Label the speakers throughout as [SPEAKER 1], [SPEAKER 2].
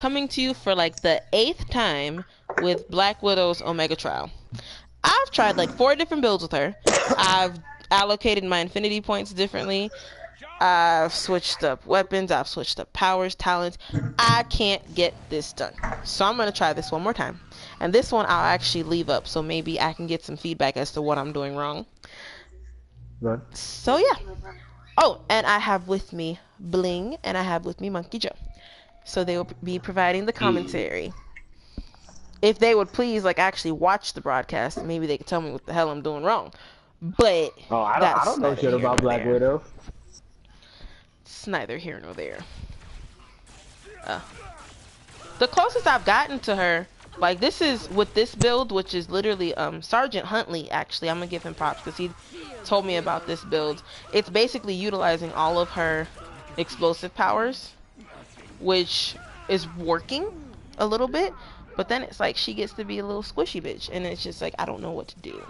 [SPEAKER 1] coming to you for like the 8th time with Black Widow's Omega Trial. I've tried like 4 different builds with her. I've allocated my infinity points differently. I've switched up weapons. I've switched up powers, talents. I can't get this done. So I'm going to try this one more time. And this one I'll actually leave up so maybe I can get some feedback as to what I'm doing wrong.
[SPEAKER 2] Good.
[SPEAKER 1] So yeah. Oh, and I have with me Bling and I have with me Monkey Joe. So they will be providing the commentary. If they would please like actually watch the broadcast, maybe they could tell me what the hell I'm doing wrong. But
[SPEAKER 2] Oh, I
[SPEAKER 1] that's
[SPEAKER 2] don't know
[SPEAKER 1] neither
[SPEAKER 2] shit
[SPEAKER 1] here
[SPEAKER 2] about
[SPEAKER 1] nor
[SPEAKER 2] Black
[SPEAKER 1] there.
[SPEAKER 2] Widow.
[SPEAKER 1] It's neither here nor there. The closest I've gotten to her, like this is with this build, which is literally Sergeant Huntley. Actually, I'm gonna give him props because he told me about this build. It's basically utilizing all of her explosive powers, which is working a little bit. But then it's like she gets to be a little squishy bitch, and it's just like I don't know what to do.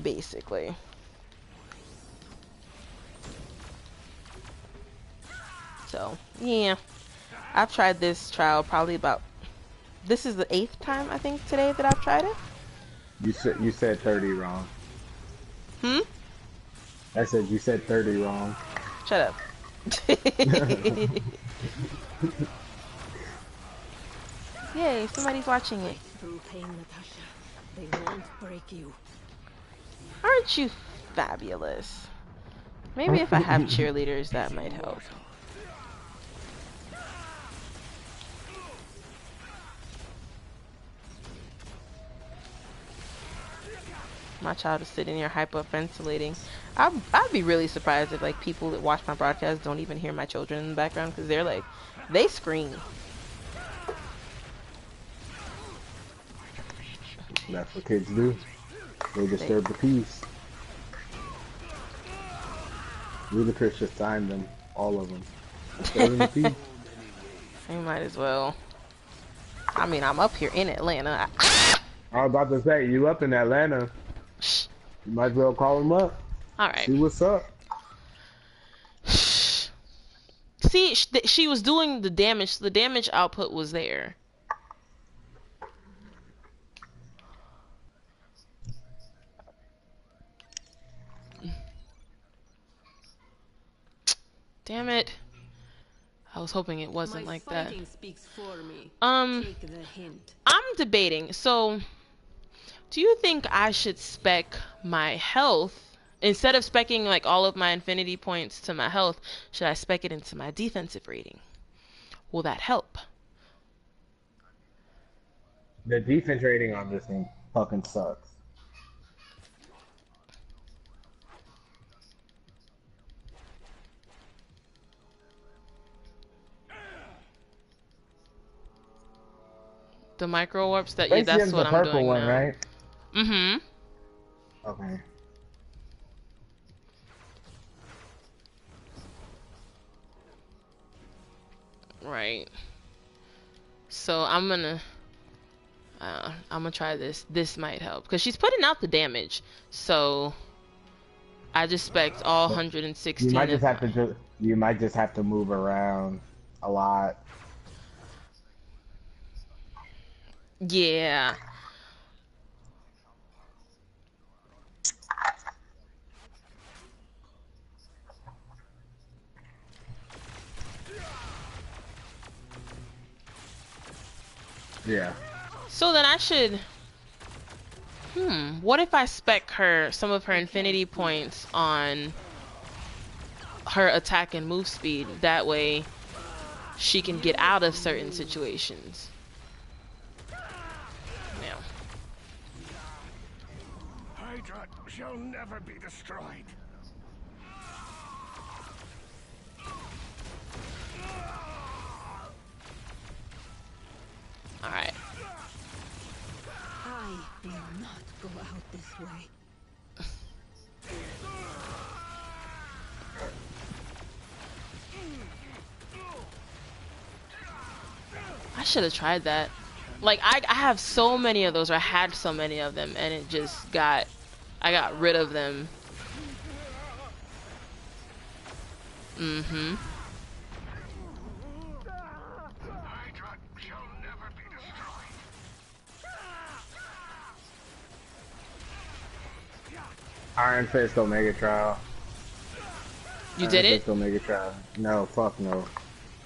[SPEAKER 1] Basically. So yeah, I've tried this trial probably about. This is the 8th time I think today that I've tried it.
[SPEAKER 2] You said 30 wrong.
[SPEAKER 1] Hmm.
[SPEAKER 2] I said you said 30 wrong.
[SPEAKER 1] Shut up. Yay, somebody's watching it.
[SPEAKER 3] Through pain, Natasha. They won't break you.
[SPEAKER 1] Aren't you fabulous? Maybe if I have cheerleaders, that might help. My child is sitting here hyperventilating. I'd be really surprised if like people that watch my broadcast don't even hear my children in the background because they're like, they scream.
[SPEAKER 2] That's what kids do. They disturb the peace. Ludacris just signed them, all of them. Disturbing the peace.
[SPEAKER 1] You might as well. I mean, I'm up here in Atlanta.
[SPEAKER 2] I was about to say, you up in Atlanta. You might as well call him up.
[SPEAKER 1] Alright.
[SPEAKER 2] See what's up.
[SPEAKER 1] See, she was doing the damage. The damage output was there. Damn it. I was hoping it wasn't like that.
[SPEAKER 3] Speaks for me.
[SPEAKER 1] Take
[SPEAKER 3] the hint.
[SPEAKER 1] I'm debating. So, do you think I should spec my health instead of specking like all of my infinity points to my health? Should I spec it into my defensive rating? Will that help?
[SPEAKER 2] The defense rating on this thing fucking sucks.
[SPEAKER 1] The micro warps that yeah, that's what I'm doing
[SPEAKER 2] one,
[SPEAKER 1] now.
[SPEAKER 2] Right?
[SPEAKER 1] Mm-hmm.
[SPEAKER 2] Okay.
[SPEAKER 1] Right. So I'm gonna try this. This might help because she's putting out the damage. So I just spec all 116.
[SPEAKER 2] You might just have to move around a lot.
[SPEAKER 1] Yeah.
[SPEAKER 2] Yeah.
[SPEAKER 1] So then I should. What if I spec her some of her infinity points on her attack and move speed? That way, she can get out of certain situations. Now.
[SPEAKER 4] Hydra shall never be destroyed.
[SPEAKER 1] All right.
[SPEAKER 3] I will not go out this way.
[SPEAKER 1] I should have tried that. Like I have so many of those, or I had so many of them, and it just I got rid of them. Mm-hmm.
[SPEAKER 2] Iron Fist Omega Trial.
[SPEAKER 1] You
[SPEAKER 2] Iron
[SPEAKER 1] did it?
[SPEAKER 2] Fist Omega Trial. No, fuck no.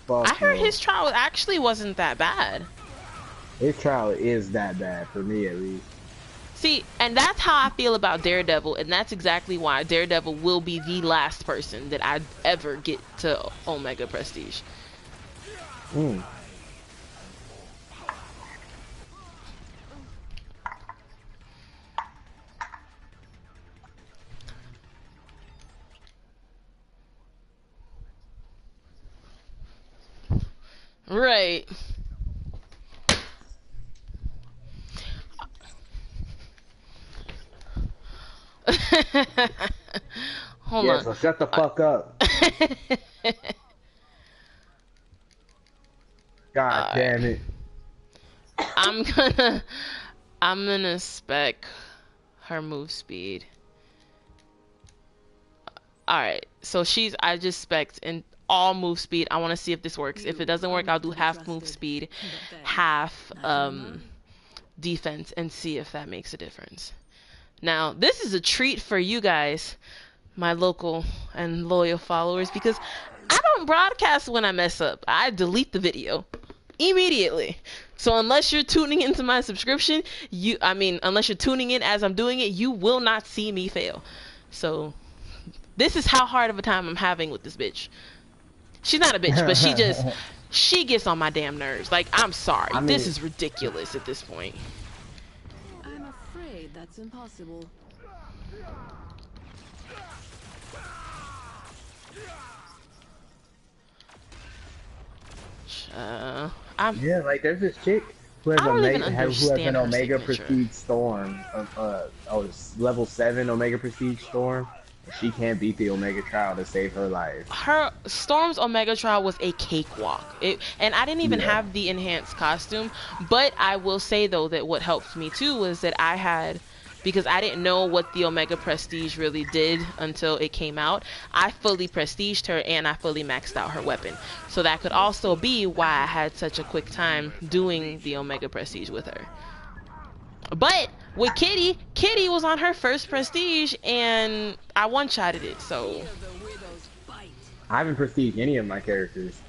[SPEAKER 2] Fuck
[SPEAKER 1] I heard
[SPEAKER 2] no.
[SPEAKER 1] his trial actually wasn't that bad.
[SPEAKER 2] His trial is that bad for me at least.
[SPEAKER 1] See, and that's how I feel about Daredevil, and that's exactly why Daredevil will be the last person that I ever get to Omega Prestige.
[SPEAKER 2] Mm.
[SPEAKER 1] Right. Hold
[SPEAKER 2] Yeah,
[SPEAKER 1] on.
[SPEAKER 2] so shut the fuck up. God damn it.
[SPEAKER 1] I'm gonna spec her move speed. Alright, so I just spec'd in all move speed. I want to see if this works. If it doesn't work, I'll do half move speed, half defense, and see if that makes a difference. Now, this is a treat for you guys, my local and loyal followers, because I don't broadcast when I mess up. I delete the video immediately. So unless you're tuning into my subscription, unless you're tuning in as I'm doing it, you will not see me fail. So this is how hard of a time I'm having with this bitch. She's not a bitch, but she gets on my damn nerves. Like, I'm sorry. This is ridiculous at this point.
[SPEAKER 3] I'm afraid that's impossible.
[SPEAKER 2] Yeah, like there's this chick who has an Omega Prestige Storm, level 7 Omega Prestige Storm. She can't beat the Omega Trial to save her life.
[SPEAKER 1] Her Storm's Omega Trial was a cakewalk. And I didn't even have the enhanced costume, but I will say though that what helped me too was that because I didn't know what the Omega Prestige really did until it came out, I fully prestiged her and I fully maxed out her weapon. So that could also be why I had such a quick time doing the Omega Prestige with her. But with Kitty was on her first prestige and I one-shotted it, so
[SPEAKER 2] I haven't prestiged any of my characters.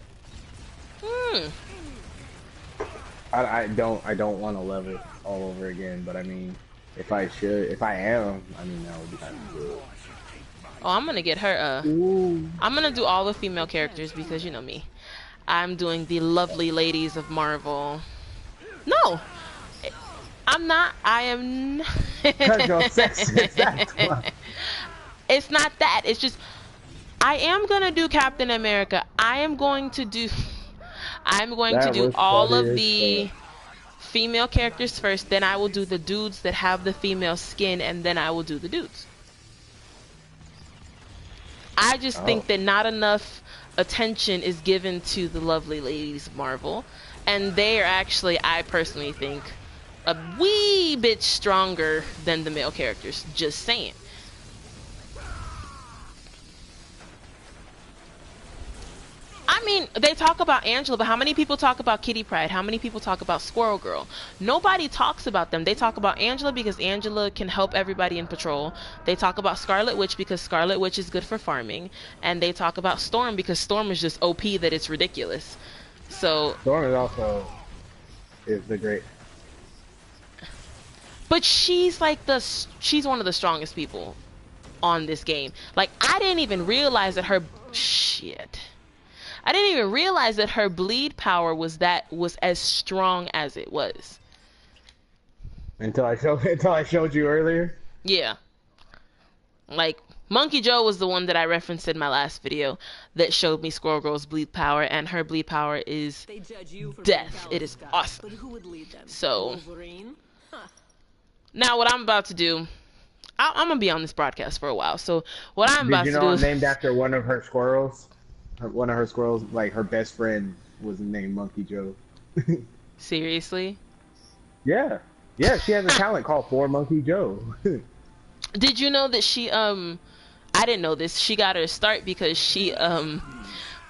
[SPEAKER 2] I don't want to level all over again, but I mean, if I am, I mean, that would be kind of good.
[SPEAKER 1] Oh, I'm gonna get her, I'm gonna do all the female characters because you know me. I'm doing the lovely ladies of Marvel. No! I'm not. I am not.
[SPEAKER 2] Because you're sexist, that's why.
[SPEAKER 1] It's not that. It's just, I am gonna do Captain America. I'm going to do all of the female characters first, then I will do the dudes that have the female skin, and then I will do the dudes. I just think that not enough attention is given to the lovely ladies of Marvel, and they are actually, I personally think, a wee bit stronger than the male characters. Just saying. I mean, they talk about Angela, but how many people talk about Kitty Pryde? How many people talk about Squirrel Girl? Nobody talks about them. They talk about Angela because Angela can help everybody in patrol. They talk about Scarlet Witch because Scarlet Witch is good for farming. And they talk about Storm because Storm is just OP that it's ridiculous. So
[SPEAKER 2] Storm is also the great.
[SPEAKER 1] But she's like she's one of the strongest people on this game. Like, I didn't even realize that I didn't even realize that her bleed power was as strong as it was.
[SPEAKER 2] Until I showed you earlier?
[SPEAKER 1] Yeah. Like, Monkey Joe was the one that I referenced in my last video that showed me Squirrel Girl's bleed power, and her bleed power is death. It is awesome. So, now what I'm about to do, I'm going to be on this broadcast for a while, so what I'm about to do
[SPEAKER 2] is... named after one of her squirrels? One of her squirrels, like her best friend was named Monkey Joe.
[SPEAKER 1] Seriously?
[SPEAKER 2] Yeah. Yeah, she has a talent called 4 Monkey Joe.
[SPEAKER 1] Did you know that she, I didn't know this, she got her start because she,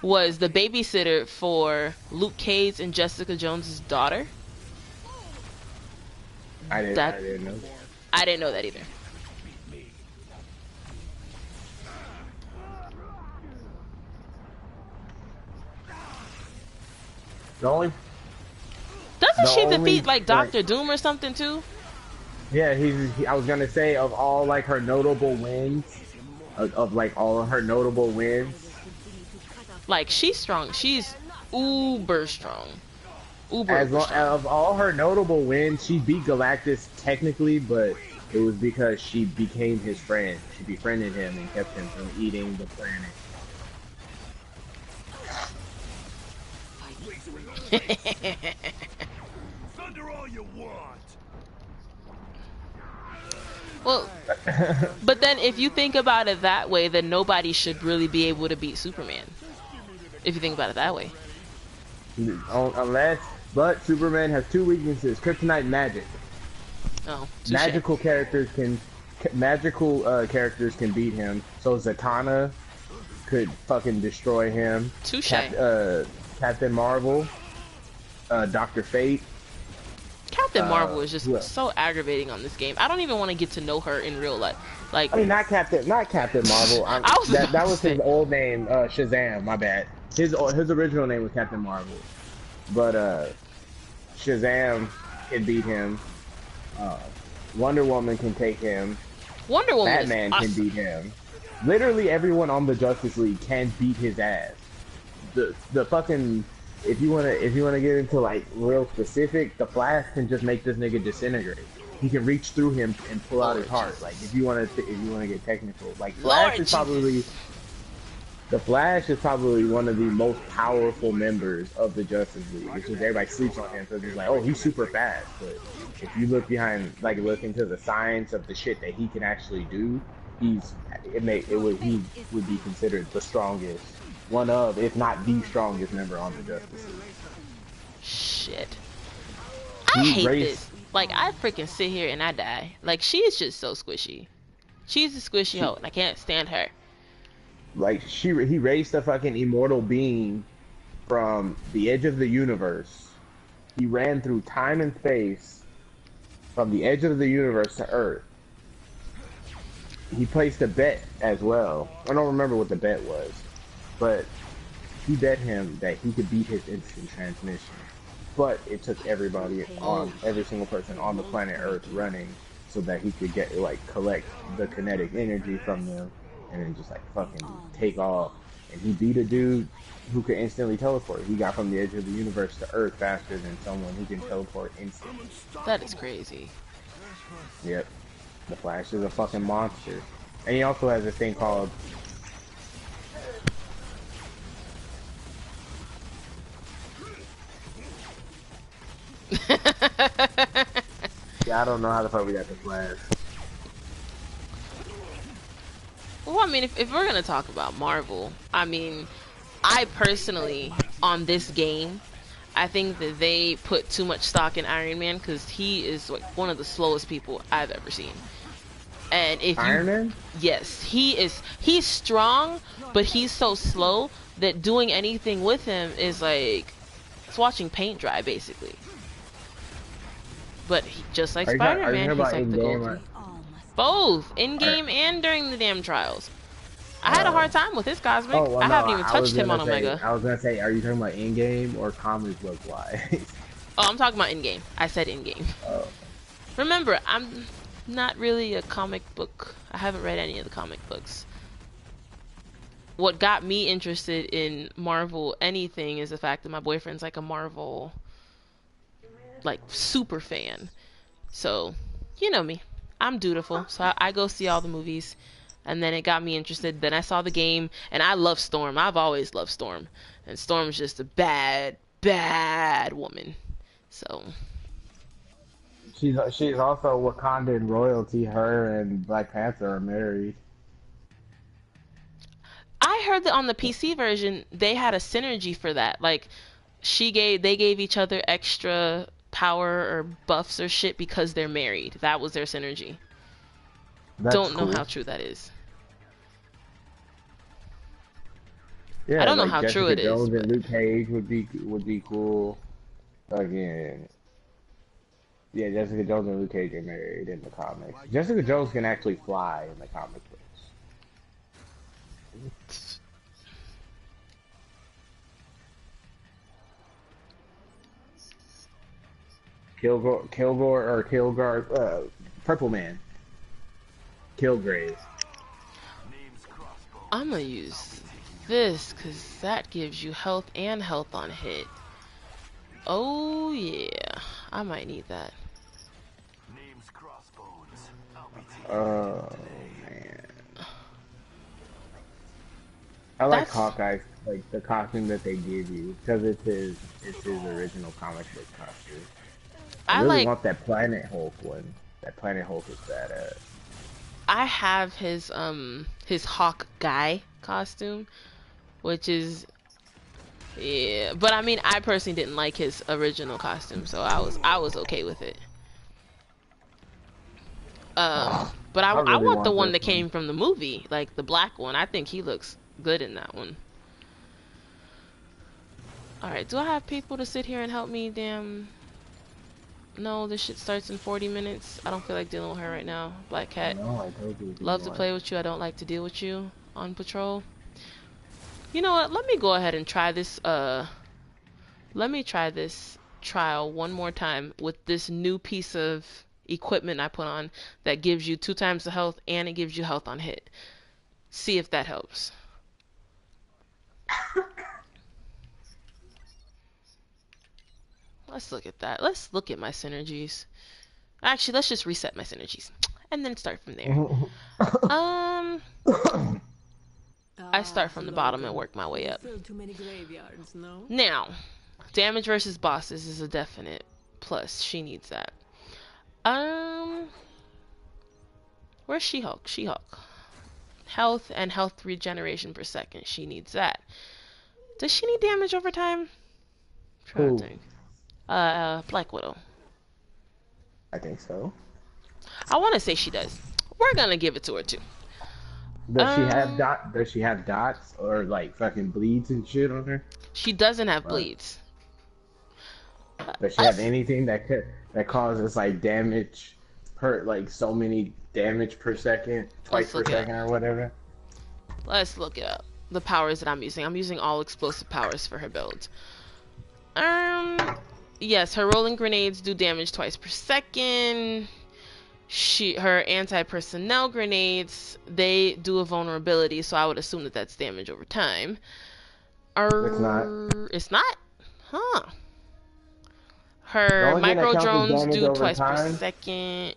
[SPEAKER 1] was the babysitter for Luke Cage and Jessica Jones's daughter?
[SPEAKER 2] I didn't know that.
[SPEAKER 1] I didn't know that either.
[SPEAKER 2] The only.
[SPEAKER 1] Doesn't she defeat like Doctor Doom or something too?
[SPEAKER 2] Yeah, I was gonna say of all like her notable wins, of like all of her notable wins.
[SPEAKER 1] Like she's strong. She's uber strong. Uber strong.
[SPEAKER 2] Of all her notable wins, she beat Galactus technically, but it was because she became his friend. She befriended him and kept him from eating the planet.
[SPEAKER 4] Thunder all you want.
[SPEAKER 1] Well, but then if you think about it that way, then nobody should really be able to beat Superman. If you think about it that way.
[SPEAKER 2] But Superman has two weaknesses: kryptonite, magic.
[SPEAKER 1] Oh,
[SPEAKER 2] magical characters can beat him. So Zatanna could fucking destroy him.
[SPEAKER 1] Touche.
[SPEAKER 2] Captain Marvel, Dr. Fate.
[SPEAKER 1] Captain Marvel is just so aggravating on this game. I don't even want to get to know her in real life. Like,
[SPEAKER 2] I mean, not Captain Marvel. That was his old name, Shazam. My bad. His original name was Captain Marvel, but Shazam can beat him. Wonder Woman can take him.
[SPEAKER 1] Wonder Woman.
[SPEAKER 2] Batman can beat him. Literally everyone on the Justice League can beat his ass. The fucking. If you wanna get into like real specific, the Flash can just make this nigga disintegrate. He can reach through him and pull out his heart. Like if you wanna get technical, like the Flash is probably one of the most powerful members of the Justice League. It's just everybody sleeps on him, so it's like, oh, he's super fast. But if you look behind, like look into the science of the shit that he can actually do, he would be considered the strongest. One of, if not the strongest member on the Justice League.
[SPEAKER 1] Shit. I hate this. Like, I freaking sit here and I die. Like, she is just so squishy. She's a squishy hoe, and I can't stand her.
[SPEAKER 2] Like, he raised a fucking immortal being from the edge of the universe. He ran through time and space from the edge of the universe to Earth. He placed a bet as well. I don't remember what the bet was. But he bet him that he could beat his instant transmission. But it took every single person on the planet Earth running so that he could collect the kinetic energy from them and then just like fucking take off. And he beat a dude who could instantly teleport. He got from the edge of the universe to Earth faster than someone who can teleport instantly.
[SPEAKER 1] That is crazy.
[SPEAKER 2] Yep. The Flash is a fucking monster. And he also has this thing called yeah, I don't know how the fuck we got the Flash.
[SPEAKER 1] Well, I mean, if we're gonna talk about Marvel, I mean, I personally, on this game, I think that they put too much stock in Iron Man because he is like one of the slowest people I've ever seen. And if
[SPEAKER 2] Iron Man?
[SPEAKER 1] Yes, he's strong, but he's so slow that doing anything with him is like it's watching paint dry, basically. But just like Spider-Man, he's like the gold. Both in-game and during the damn trials. I had a hard time with his Cosmic.
[SPEAKER 2] Oh, well,
[SPEAKER 1] I haven't even touched him on Omega.
[SPEAKER 2] I was gonna say, are you talking about in-game or comic book wise?
[SPEAKER 1] Oh, I'm talking about in-game. I said in-game.
[SPEAKER 2] Oh.
[SPEAKER 1] Remember, I'm not really a comic book. I haven't read any of the comic books. What got me interested in Marvel anything is the fact that my boyfriend's like a Marvel, like, super fan. So, you know me. I'm dutiful. So I go see all the movies. And then it got me interested. Then I saw the game. And I love Storm. I've always loved Storm. And Storm's just a bad, bad woman. So...
[SPEAKER 2] She's also Wakandan royalty. Her and Black Panther are married.
[SPEAKER 1] I heard that on the PC version they had a synergy for that. Like they gave each other extra power or buffs or shit because they're married. That was their synergy. Don't know how true that is.
[SPEAKER 2] Yeah,
[SPEAKER 1] I don't know
[SPEAKER 2] like
[SPEAKER 1] how
[SPEAKER 2] Jessica
[SPEAKER 1] true it is.
[SPEAKER 2] Jones and Luke Cage would be cool. Again. Yeah, Jessica Jones and Luke Cage are married in the comics. Jessica Jones can actually fly in the comic books. Kilgore, Purple Man. Kilgrave.
[SPEAKER 1] I'm gonna use this because that gives you health and health on hit. Oh yeah, I might need that.
[SPEAKER 2] Oh man, I like Hawkeye, like the costume that they give you because it's his original comic book costume. I really want that Planet Hulk one. That Planet Hulk is badass.
[SPEAKER 1] I have his Hawk guy costume, which is yeah, but I mean I personally didn't like his original costume, so I was okay with it. But I really want the one that came from the movie, like the black one. I think he looks good in that one. Alright, do I have people to sit here and help me? Damn. No, this shit starts in 40 minutes. I don't feel like dealing with her right now. Black Cat.
[SPEAKER 2] No, I told you.
[SPEAKER 1] Love to play with you. I don't like to deal with you on patrol. You know what? Let me go ahead and try this. Let me try this trial one more time with this new piece of equipment I put on that gives you 2 times the health and it gives you health on hit. See if that helps. Let's look at that. Let's look at my synergies. Actually, let's just reset my synergies and then start from there. I start from the bottom and work my way up. Now, damage versus bosses is a definite plus. She needs that. Where's She-Hulk? She-Hulk. Health and health regeneration per second. She needs that. Does she need damage over time?
[SPEAKER 2] Who?
[SPEAKER 1] Black Widow.
[SPEAKER 2] I think so.
[SPEAKER 1] I want to say she does. We're gonna give it to her too.
[SPEAKER 2] Does she have dots or like fucking bleeds and shit on her?
[SPEAKER 1] She doesn't have bleeds.
[SPEAKER 2] Does she have anything that causes like damage per like so many damage per second, twice per second or whatever?
[SPEAKER 1] Let's look it up. The powers that I'm using. I'm using all explosive powers for her build. Yes, her rolling grenades do damage twice per second. Her anti-personnel grenades, they do a vulnerability, so I would assume that that's damage over time.
[SPEAKER 2] It's not.
[SPEAKER 1] It's not? Huh. Her micro drones do twice per second.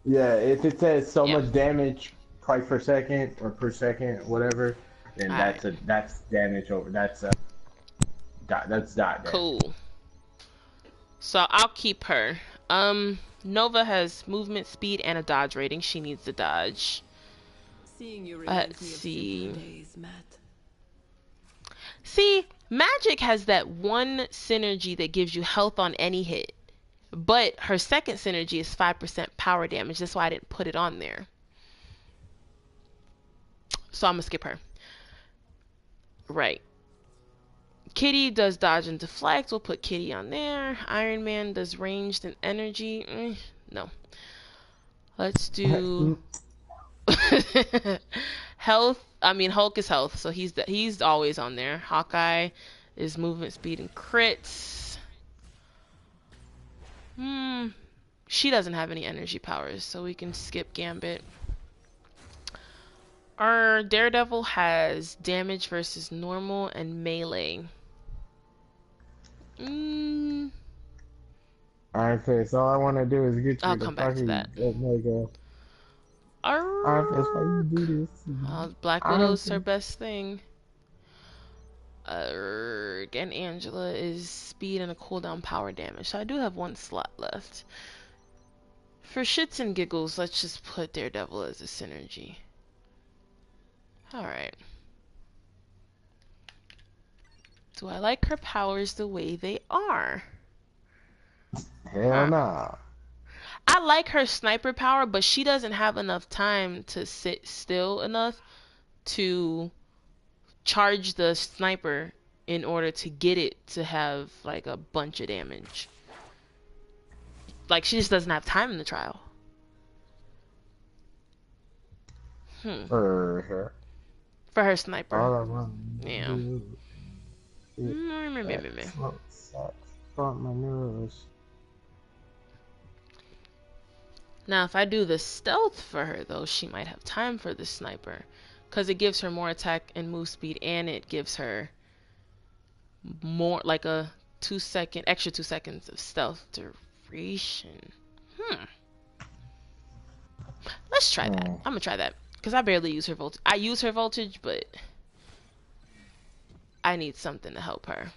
[SPEAKER 2] Yeah, if it says so much damage twice per second or per second, whatever, then that's damage over. That's dot damage.
[SPEAKER 1] Cool. So I'll keep her. Nova has movement speed and a dodge rating. She needs the dodge. Let's see. See, Magic has that one synergy that gives you health on any hit. But her second synergy is 5% power damage. That's why I didn't put it on there. So I'm going to skip her. Right. Kitty does dodge and deflect. We'll put Kitty on there. Iron Man does ranged and energy. No. Let's do health. I mean, Hulk is health, so he's always on there. Hawkeye is movement, speed, and crits. She doesn't have any energy powers, so we can skip Gambit. Our Daredevil has damage versus normal and melee.
[SPEAKER 2] Alright, Face, all I want to do is get you
[SPEAKER 1] I'll come back to that. Black Widow's her best thing. And Angela is speed and a cooldown power damage. So I do have 1 slot left. For shits and giggles, let's just put Daredevil as a synergy. Alright. Do I like her powers the way they are?
[SPEAKER 2] Hell no.
[SPEAKER 1] I like her sniper power, but she doesn't have enough time to sit still enough to charge the sniper in order to get it to have like a bunch of damage. Like, she just doesn't have time in the trial. For her sniper. Yeah.
[SPEAKER 2] My nose.
[SPEAKER 1] Now, if I do the stealth for her, though, she might have time for the sniper. Because it gives her more attack and move speed, and it gives her more, like a extra 2 seconds of stealth duration. Let's try that. I'm gonna try that. Because I barely use her voltage. I use her voltage, but I need something to help her.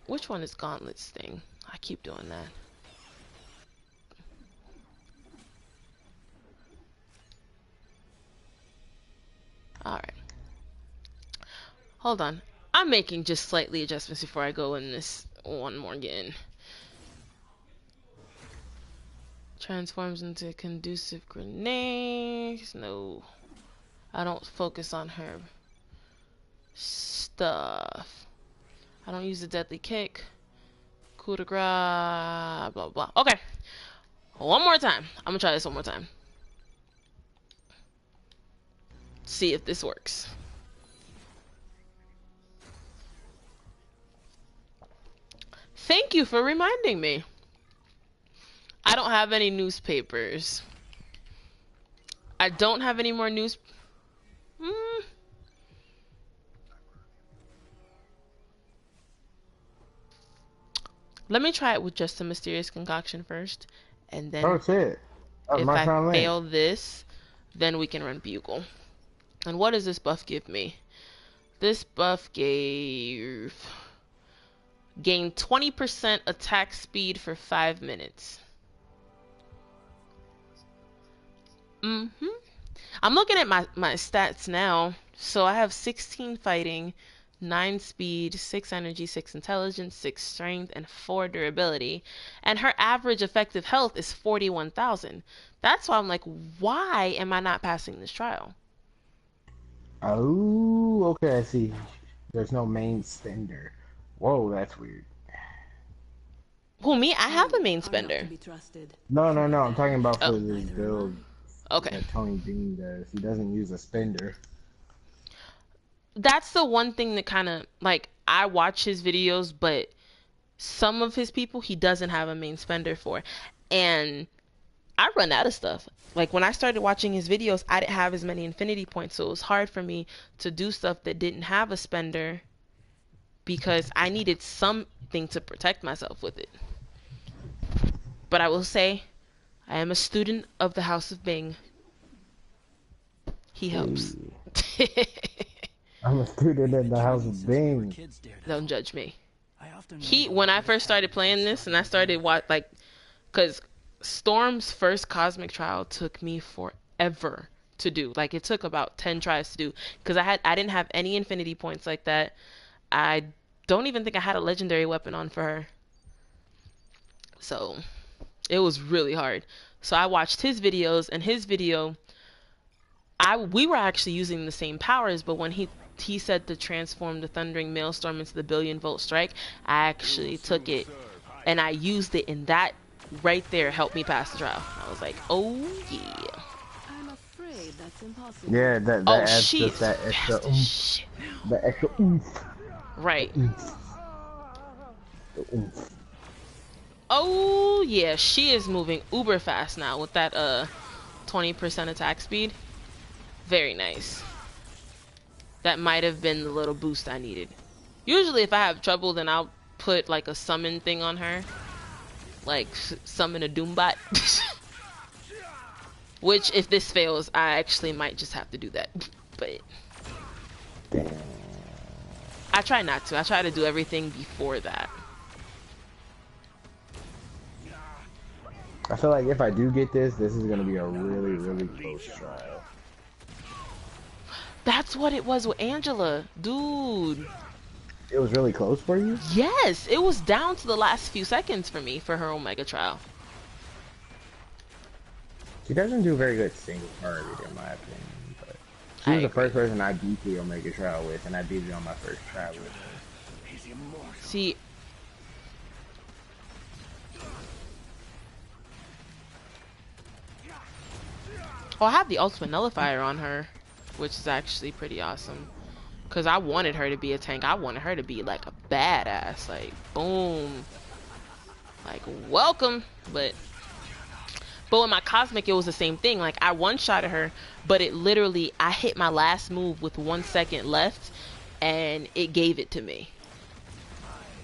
[SPEAKER 1] Which one is Gauntlet's thing? I keep doing that. Alright. Hold on. I'm making just slightly adjustments before I go in this one more again. Transforms into conducive grenades. No. I don't focus on her stuff. I don't use a deadly kick. Coup de grace. Blah, blah. Okay. One more time. I'm gonna try this one more time. See if this works. Thank you for reminding me. I don't have any newspapers. I don't have any more news. Let me try it with just a mysterious concoction first, and then
[SPEAKER 2] if I
[SPEAKER 1] fail this, then we can run bugle. And what does this buff give me? This buff gained 20% attack speed for 5 minutes. I'm looking at my stats now. So I have 16 fighting, 9 speed, 6 energy, 6 intelligence, 6 strength, and 4 durability. And her average effective health is 41,000. That's why I'm like, why am I not passing this trial?
[SPEAKER 2] Oh, okay, I see. There's no main spender. Whoa, that's weird.
[SPEAKER 1] Who, me? I have a main spender.
[SPEAKER 2] No, I'm talking about for this build.
[SPEAKER 1] Okay.
[SPEAKER 2] That Tony Bean does. He doesn't use a spender.
[SPEAKER 1] That's the one thing that kind of, like, I watch his videos, but some of his people he doesn't have a main spender for. And I run out of stuff. Like, when I started watching his videos, I didn't have as many infinity points, so it was hard for me to do stuff that didn't have a spender because I needed something to protect myself with it. But I will say, I am a student of the House of Bing. He helps.
[SPEAKER 2] I'm a student in the House of Bing.
[SPEAKER 1] Don't judge me. When I first started playing this, and I started because Storm's first Cosmic Trial took me forever to do. Like, it took about 10 tries to do, because I didn't have any infinity points like that. I don't even think I had a legendary weapon on for her. So it was really hard. So I watched his videos, and his video, we were actually using the same powers, but when he said to transform the Thundering Maelstrom into the Billion Volt Strike, I actually took it and I used it, and that right there helped me pass the trial. I was like, oh yeah.
[SPEAKER 3] I'm afraid that's impossible.
[SPEAKER 2] Yeah, that adds just that extra oomph. The extra oomph.
[SPEAKER 1] Right.
[SPEAKER 2] The oomph.
[SPEAKER 1] Oh yeah, she is moving uber fast now with that 20% attack speed. Very nice. That might have been the little boost I needed. Usually if I have trouble, then I'll put like a summon thing on her. Like summon a Doombot. Which, if this fails, I actually might just have to do that. But I try not to. I try to do everything before that.
[SPEAKER 2] I feel like if I do get this is gonna be a really, really close trial.
[SPEAKER 1] That's what it was with Angela, dude.
[SPEAKER 2] It was really close for you?
[SPEAKER 1] Yes, it was down to the last few seconds for me for her Omega trial.
[SPEAKER 2] She doesn't do very good single target in my opinion, but she was the first person I beat the Omega trial with, and I beat it on my first try with her.
[SPEAKER 1] See, I have the Ultimate Nullifier on her, which is actually pretty awesome. Because I wanted her to be a tank. I wanted her to be like a badass. Like, boom. Like, welcome. But But with my Cosmic, it was the same thing. Like, I one-shotted her, but it literally, I hit my last move with 1 second left, and it gave it to me.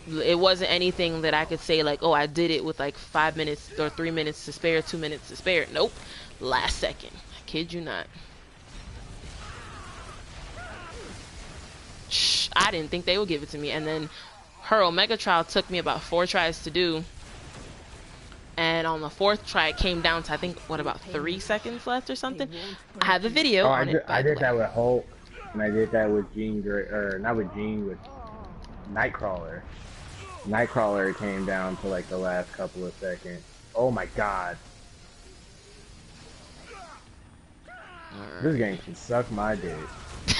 [SPEAKER 1] It wasn't anything that I could say, like, oh, I did it with, like, 5 minutes or 3 minutes to spare, 2 minutes to spare. Nope. Last second. I kid you not. Shh, I didn't think they would give it to me. And then her Omega Trial took me about 4 tries to do. And on the 4th try, it came down to, I think, what, about 3 seconds left or something? I have a video on it.
[SPEAKER 2] I did that with Hulk, and I did that with Jean Grey, or not with Jean, with Nightcrawler. Nightcrawler came down to like the last couple of seconds. Oh my god. Right. This game can suck my dick.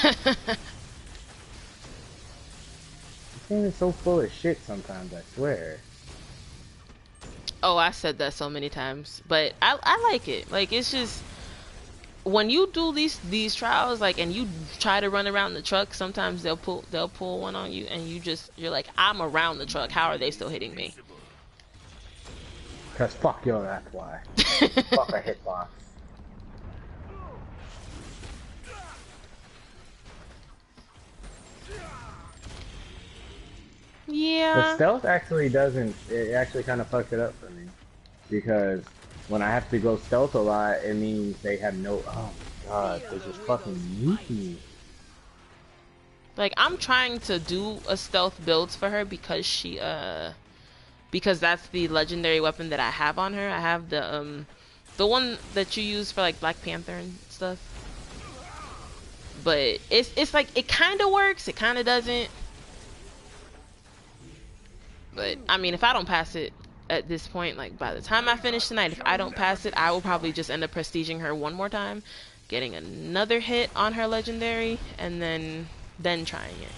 [SPEAKER 2] This game is so full of shit sometimes, I swear.
[SPEAKER 1] Oh, I said that so many times, but I like it. Like, it's just, when you do these trials, like, and you try to run around the truck, sometimes they'll pull one on you, and you're like, I'm around the truck. How are they still hitting me?
[SPEAKER 2] Cause fuck yo, that's why. Fuck a hitbox.
[SPEAKER 1] Yeah.
[SPEAKER 2] The stealth actually doesn't. It actually kind of fucks it up for me, because when I have to go stealth a lot, it means they have no. Oh my god, they just fucking nuke me.
[SPEAKER 1] Like, I'm trying to do a stealth build for her because she because that's the legendary weapon that I have on her. I have the one that you use for like Black Panther and stuff. But it's like, it kind of works, it kind of doesn't. But I mean, if I don't pass it at this point, like by the time I finish tonight, if I don't pass it, I will probably just end up prestiging her one more time, getting another hit on her legendary, and then trying it.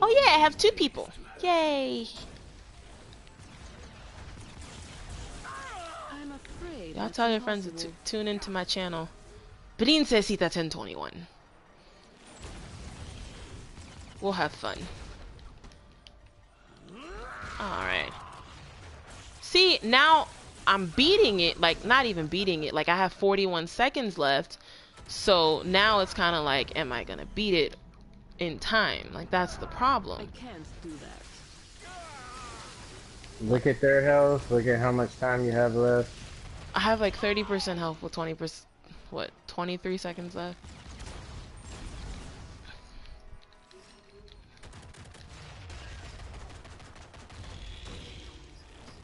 [SPEAKER 1] Oh yeah, I have 2 people. Yay! Y'all tell your friends to tune into my channel. Princesita 1021. We'll have fun. Alright. See, now I'm beating it, like, not even beating it, like, I have 41 seconds left, so now it's kind of like, am I gonna beat it in time? Like, that's the problem.
[SPEAKER 3] I can't do that.
[SPEAKER 2] Look at their health, look at how much time you have left.
[SPEAKER 1] I have like 30% health with 20%, what, 23 seconds left?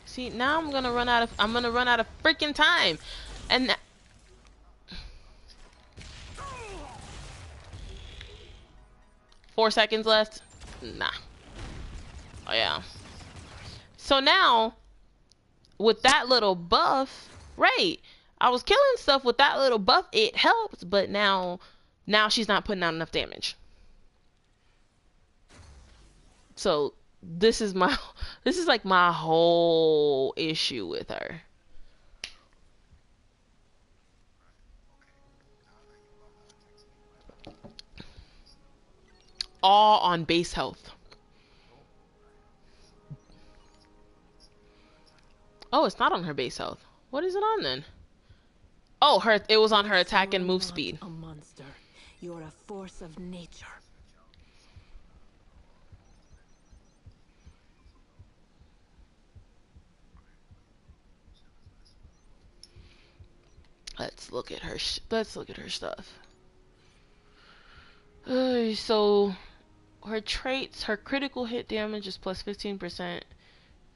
[SPEAKER 1] See, now I'm gonna run out of freaking time, and 4 seconds left. Nah. Oh yeah. So now, with that little buff, right? I was killing stuff with that little buff. It helped, but now she's not putting out enough damage. So this is like my whole issue with her. All on base health. Oh, it's not on her base health. What is it on then? Oh, it was on her attack and move speed.
[SPEAKER 3] A monster. You're a force of nature.
[SPEAKER 1] Let's look at her. Let's look at her stuff. So her traits, her critical hit damage is plus 15%.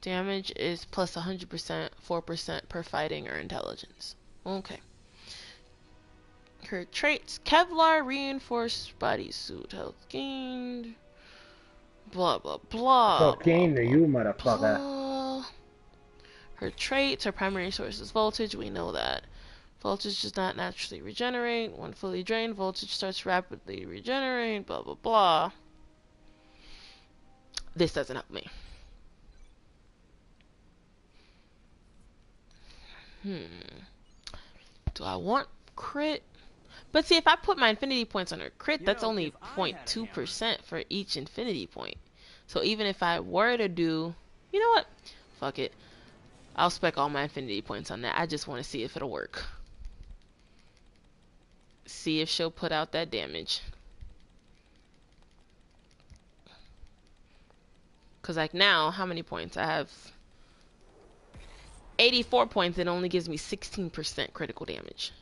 [SPEAKER 1] Damage is plus 100%, 4% per fighting or intelligence. Okay. Her traits: Kevlar reinforced bodysuit, health gained. Blah blah blah.
[SPEAKER 2] Health gained to you, motherfucker.
[SPEAKER 1] Blah. Her traits: her primary source is voltage. We know that. Voltage does not naturally regenerate. When fully drained, voltage starts rapidly regenerating. Blah blah blah. This doesn't help me. Do I want crit? But see, if I put my infinity points on her crit, that's only 0.2% for each infinity point. So even if I were to do, you know what? fuck it. I'll spec all my infinity points on that. I just want to see if it'll work. See if she'll put out that damage. Because like now, how many points? I have 84 points. It only gives me 16% critical damage.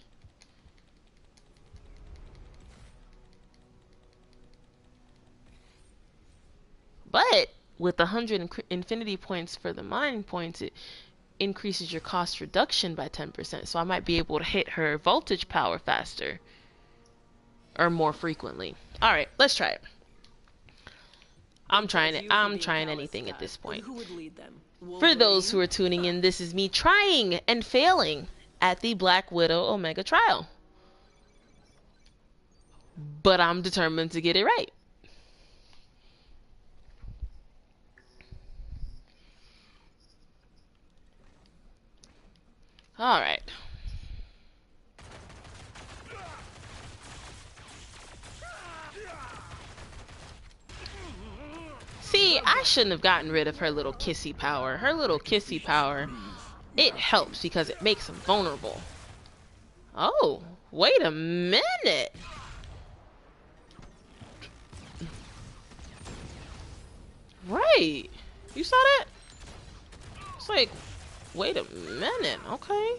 [SPEAKER 1] But with 100 infinity points for the mining points, it increases your cost reduction by 10%. So I might be able to hit her voltage power faster or more frequently. All right, let's try it. I'm trying it. I'm trying anything at this point. For those who are tuning in, this is me trying and failing at the Black Widow Omega trial. But I'm determined to get it right. All right. See, I shouldn't have gotten rid of her little kissy power. Her little kissy power, it helps because it makes them vulnerable. Oh, wait a minute. Right. You saw that? It's like, wait a minute. Okay.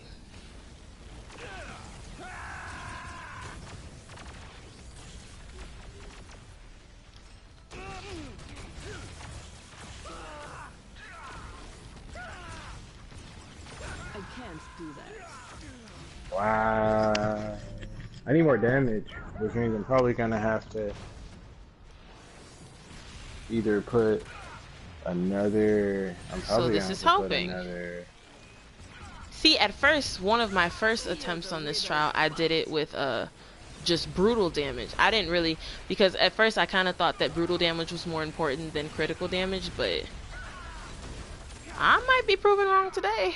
[SPEAKER 2] Wow. I need more damage, which means I'm probably gonna have to either put another.
[SPEAKER 1] So this is helping. See, at first, one of my first attempts on this trial, I did it with just brutal damage. I didn't really, because at first I kind of thought that brutal damage was more important than critical damage, but I might be proven wrong today.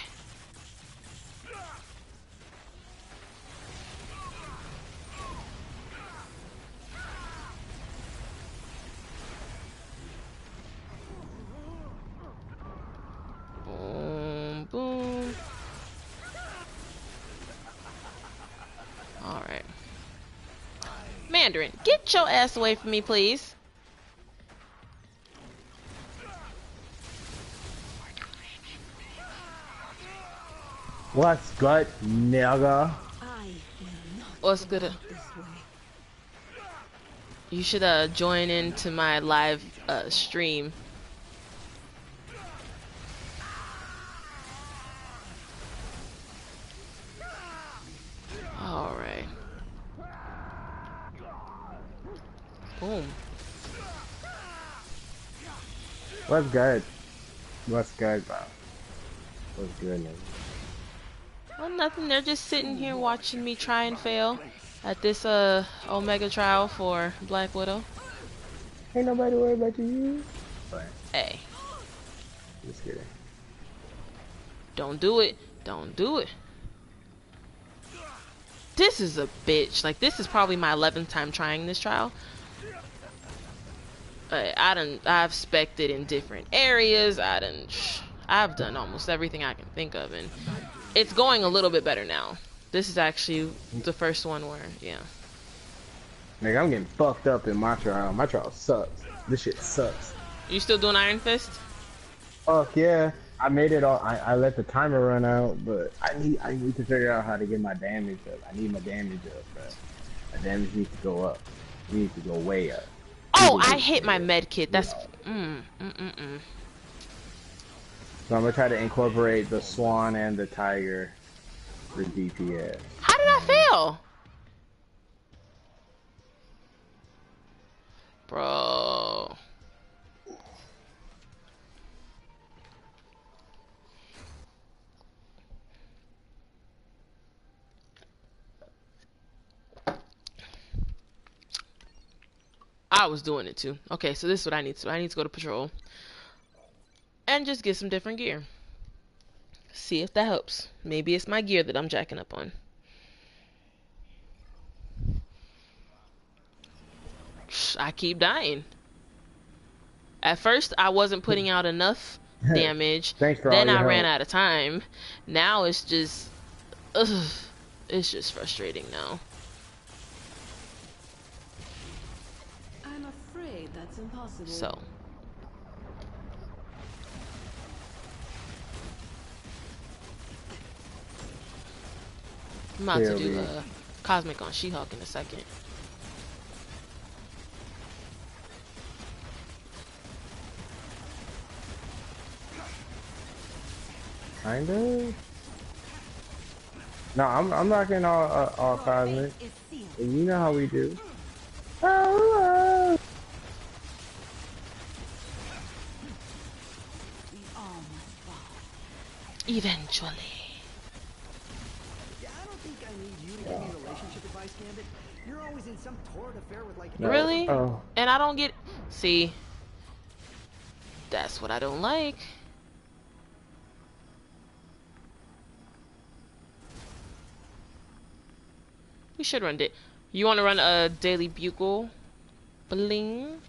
[SPEAKER 1] Boom, boom. Alright. Mandarin, get your ass away from me, please.
[SPEAKER 2] What's good, nigga?
[SPEAKER 1] What's good? You should join into my live stream. Alright. Boom.
[SPEAKER 2] What's good? What's good, bro? What's good, nigga?
[SPEAKER 1] Well, nothing. They're just sitting here watching me try and fail at this Omega trial for Black Widow.
[SPEAKER 2] Ain't nobody worried about you.
[SPEAKER 1] Hey.
[SPEAKER 2] Just kidding.
[SPEAKER 1] Don't do it. Don't do it. This is a bitch. Like, this is probably my 11th time trying this trial. I've spec'd it in different areas. I've done almost everything I can think of, and it's going a little bit better now. This is actually the first one where, yeah.
[SPEAKER 2] Nigga, I'm getting fucked up in my trial. My trial sucks. This shit sucks.
[SPEAKER 1] You still doing Iron Fist?
[SPEAKER 2] Fuck yeah. I made it all. I let the timer run out, but I need to figure out how to get my damage up. I need my damage up, bro. My damage needs to go up. It needs to go way up.
[SPEAKER 1] Oh, I hit my med kit. That's
[SPEAKER 2] So I'm gonna try to incorporate the Swan and the Tiger for DPS.
[SPEAKER 1] How did I fail? Bro. I was doing it too. Okay, so this is what I need to do. I need to go to patrol and just get some different gear. See if that helps. Maybe it's my gear that I'm jacking up on. I keep dying. At first, I wasn't putting out enough damage.
[SPEAKER 2] Thanks for
[SPEAKER 1] Then
[SPEAKER 2] all
[SPEAKER 1] I
[SPEAKER 2] your
[SPEAKER 1] ran
[SPEAKER 2] help.
[SPEAKER 1] out of time. Now it's just, ugh, it's just frustrating now.
[SPEAKER 3] I'm afraid that's impossible.
[SPEAKER 1] So. I'm about to do Cosmic on She-Hulk in a second.
[SPEAKER 2] Kinda. No, I'm rocking all Cosmic. And you know how we do. Oh.
[SPEAKER 1] Eventually.
[SPEAKER 5] Yeah, I don't think I need you to give me relationship advice, Gambit. You're always in some torrid affair with like.
[SPEAKER 2] No.
[SPEAKER 1] Really?
[SPEAKER 2] Oh.
[SPEAKER 1] And I don't get. See. That's what I don't like. We should run it. You want to run a Daily Bugle? Bling.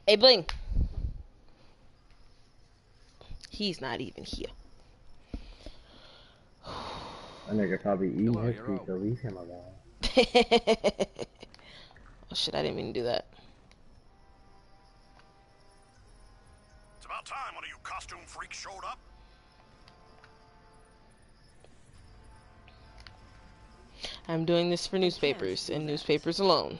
[SPEAKER 1] Hey, Bling. He's not even here.
[SPEAKER 2] That nigga probably eating his pizza. Leave him alone.
[SPEAKER 1] Oh shit, I didn't mean to do that.
[SPEAKER 4] It's about time one of you costume freaks showed up.
[SPEAKER 1] I'm doing this for newspapers and newspapers alone.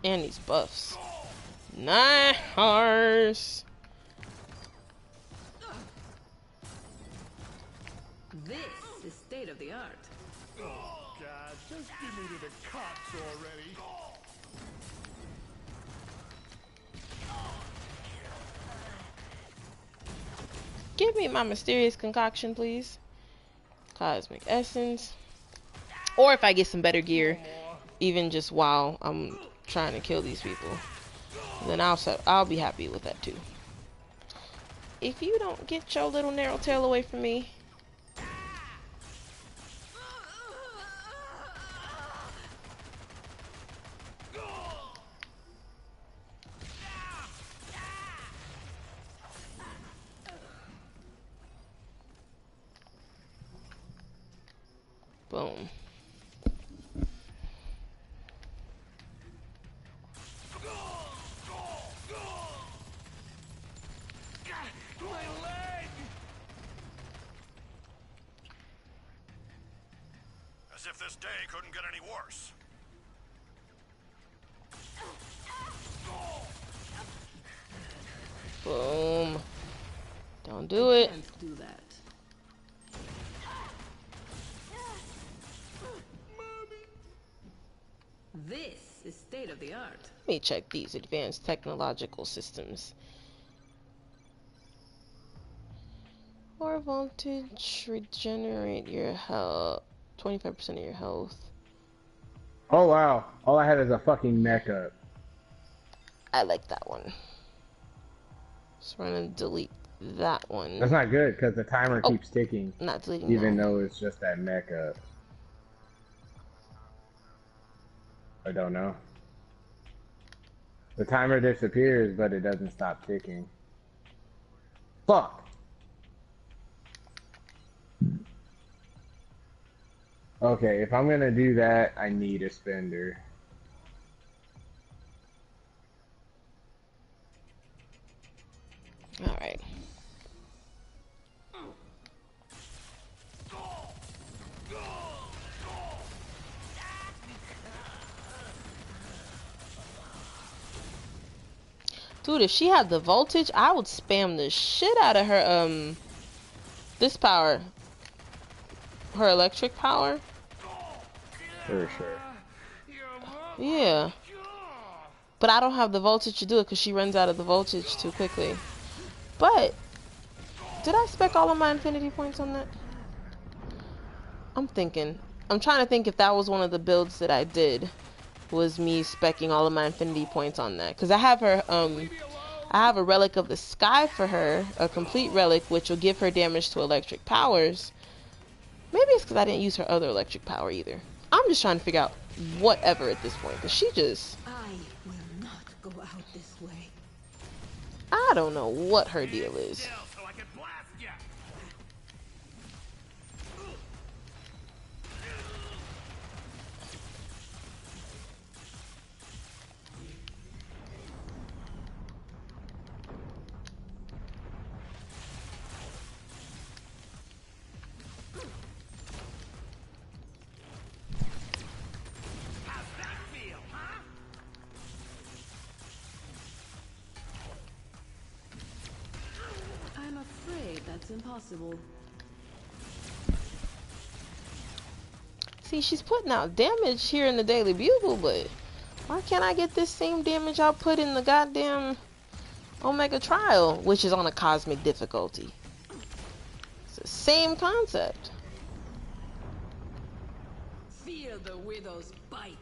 [SPEAKER 1] And these buffs. Nice.
[SPEAKER 3] This is state of the art.
[SPEAKER 4] Oh, God, just give me to the cops already.
[SPEAKER 1] Give me my mysterious concoction, please. Cosmic Essence. Or if I get some better gear, even just while I'm trying to kill these people, then I'll be happy with that too. If you don't get your little narrow tail away from me. Boom.
[SPEAKER 4] As if this day couldn't get any worse.
[SPEAKER 1] Boom. Don't do it.
[SPEAKER 3] Can't do that. This is state of the art.
[SPEAKER 1] Let me check these advanced technological systems. Or voltage, regenerate your health, 25% of your health.
[SPEAKER 2] Oh wow! All I had is a fucking mech up.
[SPEAKER 1] I like that one. So we're gonna delete that one.
[SPEAKER 2] That's not good because the timer keeps ticking.
[SPEAKER 1] Not deleting
[SPEAKER 2] even
[SPEAKER 1] that.
[SPEAKER 2] though it's just that mech up. I don't know. The timer disappears, but it doesn't stop ticking. Fuck! Okay, if I'm gonna do that, I need a spender.
[SPEAKER 1] Alright. Dude, if she had the voltage, I would spam the shit out of her, this power. Her electric power.
[SPEAKER 2] For sure.
[SPEAKER 1] Yeah. But I don't have the voltage to do it because she runs out of the voltage too quickly. But, did I spec all of my infinity points on that? I'm trying to think if that was one of the builds that I did. Was me specking all of my infinity points on that. Because I have her, I have a Relic of the Sky for her, a complete relic, which will give her damage to electric powers. Maybe it's because I didn't use her other electric power either. I'm just trying to figure out whatever at this point, because she just...
[SPEAKER 3] I will not go out this way.
[SPEAKER 1] I don't know what her deal is.
[SPEAKER 3] I'm afraid that's impossible.
[SPEAKER 1] See, she's putting out damage here in the Daily Bugle, but why can't I get this same damage output in the goddamn Omega Trial, which is on a cosmic difficulty? It's the same concept.
[SPEAKER 3] Feel the widow's bite.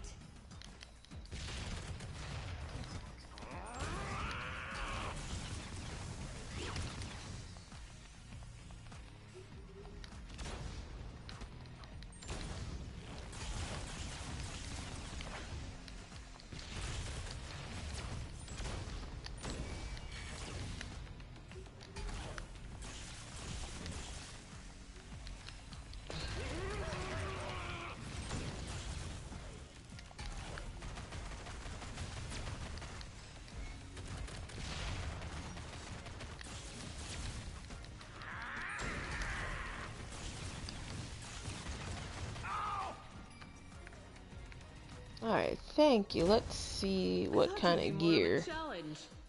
[SPEAKER 1] Alright, thank you. Let's see what kind of gear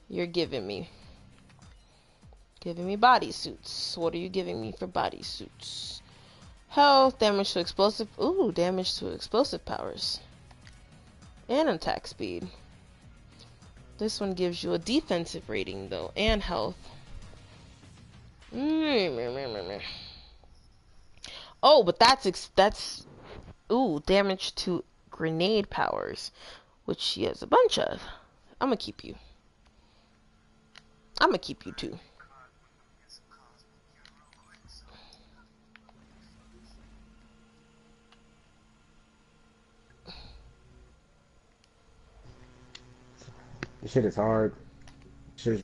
[SPEAKER 1] you're giving me. Giving me bodysuits. What are you giving me for bodysuits? Health, damage to explosive... Ooh, damage to explosive powers. And attack speed. This one gives you a defensive rating, though, and health. Oh, but that's... Ooh, damage to grenade powers, which she has a bunch of. I'm gonna keep you. I'm gonna keep you too.
[SPEAKER 2] This shit is hard. Shit is